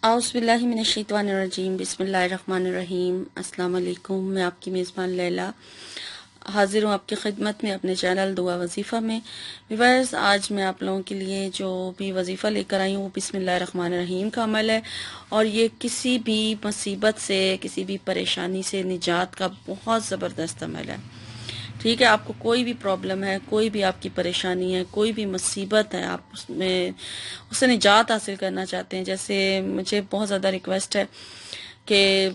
اعوذ باللہ من الشیطان الرجیم، بسم اللہ الرحمن الرحیم۔ السلام علیکم، میں آپ کی میزبان لیلا حاضر ہوں آپ کی خدمت میں اپنے چینل دعا وظیفہ میں۔ ویورز، آج میں آپ لوگوں کے لیے جو بھی وظیفہ لے کر آئی ہوں وہ بسم اللہ الرحمن الرحیم کا عمل ہے، اور یہ کسی بھی مصیبت سے، کسی بھی پریشانی سے نجات کا بہت زبردست عمل ہے۔ ٹھیک ہے، آپ کو کوئی بھی پرابلم ہے، کوئی بھی آپ کی پریشانی ہے، کوئی بھی مصیبت ہے، آپ اس سے نجات حاصل کرنا چاہتے ہیں، جیسے مجھے بہت زیادہ ریکویسٹ ہے کہ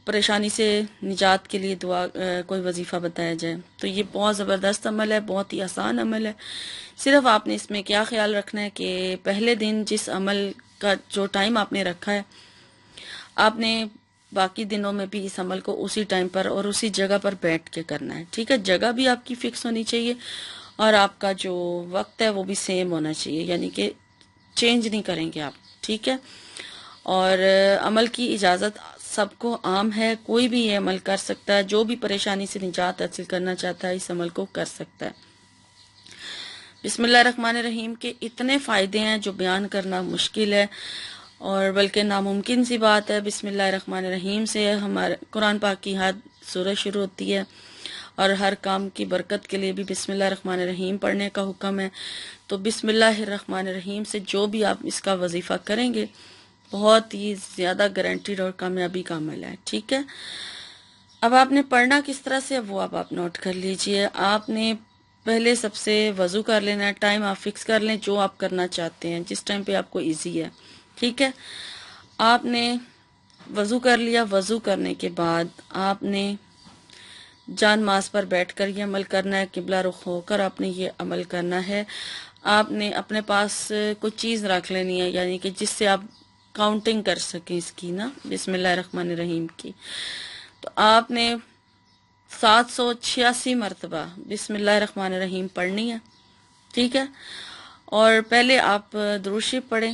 پریشانی سے نجات کے لیے کوئی وظیفہ بتایا جائے، تو یہ بہت زبردست عمل ہے، بہت ہی آسان عمل ہے۔ صرف آپ نے اس میں کیا خیال رکھنا ہے کہ پہلے دن جس عمل کا جو ٹائم آپ نے رکھا ہے، آپ نے باقی دنوں میں بھی اس عمل کو اسی ٹائم پر اور اسی جگہ پر بیٹھ کے کرنا ہے۔ ٹھیک ہے، جگہ بھی آپ کی فکس ہونی چاہیے اور آپ کا جو وقت ہے وہ بھی سیم ہونا چاہیے، یعنی کہ چینج نہیں کریں گے آپ۔ ٹھیک ہے، اور عمل کی اجازت سب کو عام ہے، کوئی بھی یہ عمل کر سکتا ہے، جو بھی پریشانی سے نجات حاصل کرنا چاہتا ہے اس عمل کو کر سکتا ہے۔ بسم اللہ الرحمن الرحیم کے اتنے فائدے ہیں جو بیان کرنا مشکل ہے اور بلکہ ناممکن سی بات ہے۔ بسم اللہ الرحمن الرحیم سے ہمارے قرآن پاک کی ہر سورہ شروع ہوتی ہے، اور ہر کام کی برکت کے لیے بھی بسم اللہ الرحمن الرحیم پڑھنے کا حکم ہے۔ تو بسم اللہ الرحمن الرحیم سے جو بھی آپ اس کا وظیفہ کریں گے، بہت ہی زیادہ گارنٹیڈ اور کامیابی کا عمل ہے۔ ٹھیک ہے، اب آپ نے پڑھنا کس طرح سے وہ اب آپ نوٹ کر لیجئے۔ آپ نے پہلے سب سے وضو کر لینا ہے، ٹائم آپ فکس کر لیں جو آپ کرنا چاہتے ہیں، جس ٹائم پہ آپ کو ایزی ہے۔ ٹھیک ہے، آپ نے وضو کر لیا، وضو کرنے کے بعد آپ نے جان ماز پر بیٹھ کر یہ عمل کرنا ہے، قبلہ رخ ہو کر آپ نے یہ عمل کرنا ہے۔ آپ نے اپنے پاس کچھ چیز رکھ لینی ہے، یعنی کہ جس سے آپ کاؤنٹنگ کر سکیں اس کی نا، بسم اللہ الرحمن الرحیم کی۔ تو آپ نے 786 مرتبہ بسم اللہ الرحمن الرحیم پڑھنی ہے۔ ٹھیک ہے، اور پہلے آپ درود شریف پڑھیں۔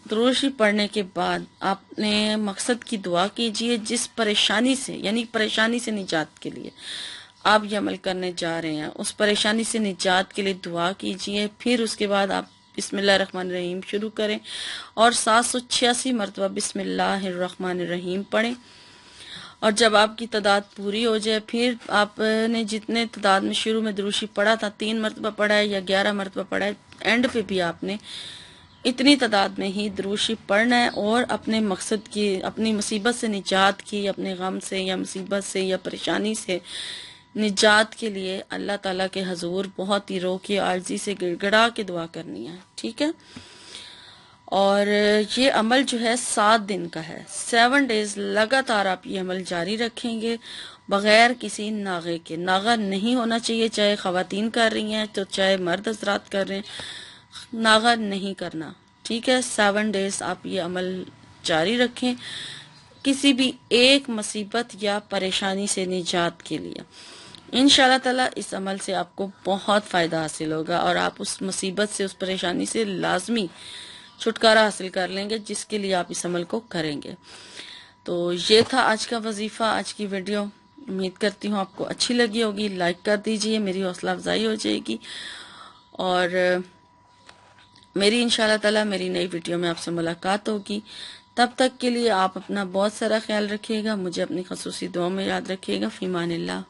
درود شریف پڑھنے کے بعد آپ نے مقصد کی دعا کیجئے، جس پریشانی سے، یعنی پریشانی سے نجات کے لیے آپ یہ عمل کرنے جا رہے ہیں، اس پریشانی سے نجات کے لیے دعا کیجئے۔ پھر اس کے بعد آپ بسم اللہ الرحمن الرحیم شروع کریں اور 786 مرتبہ بسم اللہ الرحمن الرحیم پڑھیں، اور جب آپ کی تعداد پوری ہو جائے، پھر آپ نے جتنے تعداد میں شروع میں درود شریف پڑھا تھا، 3 مرتبہ پڑھا ہے یا 11 مرتبہ پڑھا ہے، اینڈ پہ بھی آپ نے اتنی تعداد میں ہی درود شریف پڑھنا ہے، اور اپنے مقصد کی، اپنی مصیبت سے نجات کی، اپنے غم سے یا مصیبت سے یا پریشانی سے نجات کے لیے اللہ تعالیٰ کے حضور بہت ہی رو کے عاجزی سے گڑ گڑا کے دعا کرنی ہے۔ ٹھیک ہے، اور یہ عمل جو ہے 7 دن کا ہے، 7 ڈیز لگاتار آپ یہ عمل جاری رکھیں گے بغیر کسی ناغے کے۔ ناغہ نہیں ہونا چاہیے، چاہے خواتین کر رہی ہیں تو چاہے مرد حضرات کر رہے ہیں، ناغہ نہیں کرنا۔ ٹھیک ہے، 7 ڈیز آپ یہ عمل جاری رکھیں کسی بھی ایک مصیبت یا پریشانی سے نجات کے لیے۔ انشاءاللہ تعالی اس عمل سے آپ کو بہت فائدہ حاصل ہوگا، اور آپ اس مصیبت سے، اس پریشانی سے لازمی چھٹکارا حاصل کر لیں گے جس کے لیے آپ اس عمل کو کریں گے۔ تو یہ تھا آج کا وظیفہ، آج کی ویڈیو۔ امید کرتی ہوں آپ کو اچھی لگی ہوگی، لائک کر دیجئے، میری حوصلہ افزائی ہو جائے گی، اور میری انشاءاللہ تعالی میری نئی ویڈیو میں آپ سے ملاقات ہوگی۔ تب تک کے لیے آپ اپنا بہت سارا خیال رکھیے گا، مجھے اپنی خصوصی دعاؤں میں یاد رکھیے گا۔ فی امان اللہ۔